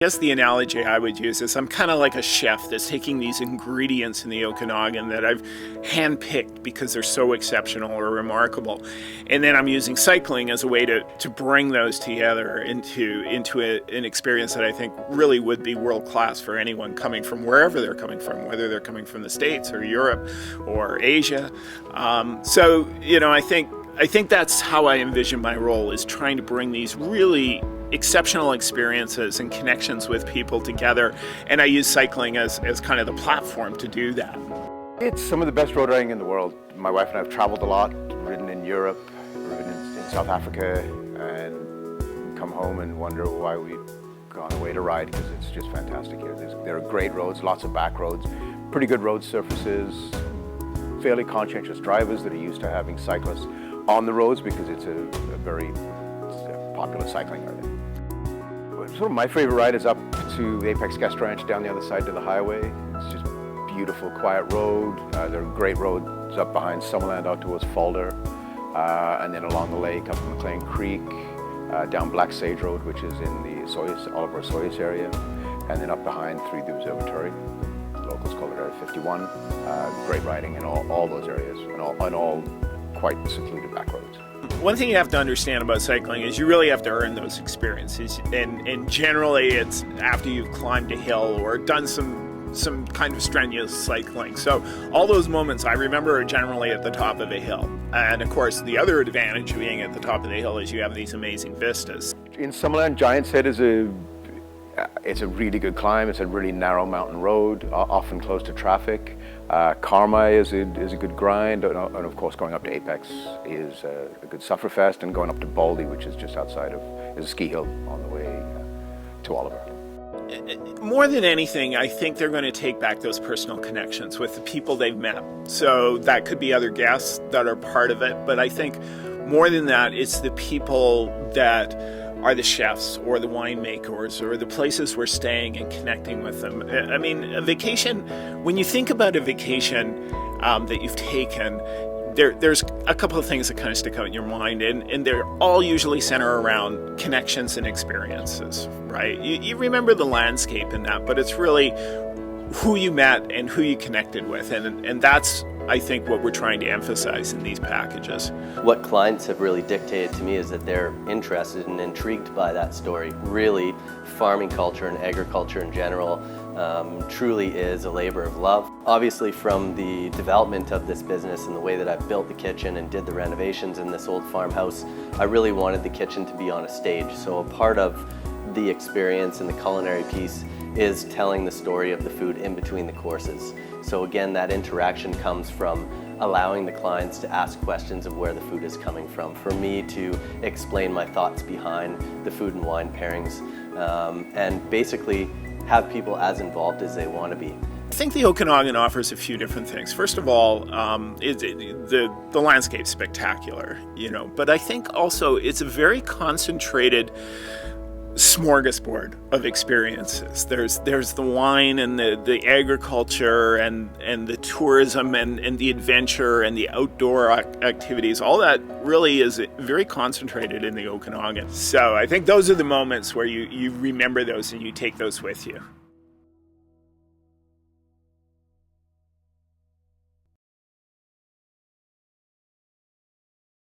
I guess the analogy I would use is I'm kind of like a chef that's taking these ingredients in the Okanagan that I've handpicked because they're so exceptional or remarkable. And then I'm using cycling as a way to bring those together into an experience that I think really would be world-class for anyone coming from wherever they're coming from, whether they're coming from the States or Europe or Asia. I think that's how I envision my role, is trying to bring these really exceptional experiences and connections with people together, and I use cycling as kind of the platform to do that. It's some of the best road riding in the world. My wife and I have traveled a lot, ridden in Europe, ridden in South Africa, and come home and wonder why we've gone away to ride, because it's just fantastic here. There are great roads, lots of back roads, pretty good road surfaces, fairly conscientious drivers that are used to having cyclists on the roads because it's a very popular cycling area. Sort of my favorite ride is up to the Apex Guest Ranch down the other side to the highway. It's just beautiful, quiet road. There are great roads up behind Summerland out towards Falder, and then along the lake up McLean Creek, down Black Sage Road, which is in the Oliver Soyuz area, and then up behind through the observatory. The locals call it Area 51. Great riding in all those areas, and all quite secluded back roads. One thing you have to understand about cycling is you really have to earn those experiences, and generally it's after you've climbed a hill or done some kind of strenuous cycling. So all those moments I remember are generally at the top of a hill. And of course the other advantage of being at the top of the hill is you have these amazing vistas. In Summerland, Giant's Head is it's a really good climb. It's a really narrow mountain road, often close to traffic. Karmai is a good grind, and of course going up to Apex is a good sufferfest, and going up to Baldy, which is just outside is a ski hill on the way to Oliver. More than anything, I think they're going to take back those personal connections with the people they've met. So that could be other guests that are part of it, but I think more than that, it's the people that are the chefs or the winemakers or the places we're staying and connecting with them. I mean, a vacation, when you think about a vacation that you've taken, there's a couple of things that kind of stick out in your mind, and they're all usually center around connections and experiences, right? You remember the landscape in that, but it's really who you met and who you connected with, and that's, I think, what we're trying to emphasize in these packages. What clients have really dictated to me is that they're interested and intrigued by that story. Really, farming culture and agriculture in general truly is a labor of love. Obviously, from the development of this business and the way that I've built the kitchen and did the renovations in this old farmhouse, I really wanted the kitchen to be on a stage. So a part of the experience and the culinary piece is telling the story of the food in between the courses. So again, that interaction comes from allowing the clients to ask questions of where the food is coming from, for me to explain my thoughts behind the food and wine pairings, and basically have people as involved as they want to be. I think the Okanagan offers a few different things. First of all, the landscape's spectacular, but I think also it's a very concentrated smorgasbord of experiences. There's the wine and the agriculture and the tourism and the adventure and the outdoor activities. All that really is very concentrated in the Okanagan. So I think those are the moments where you remember those and you take those with you.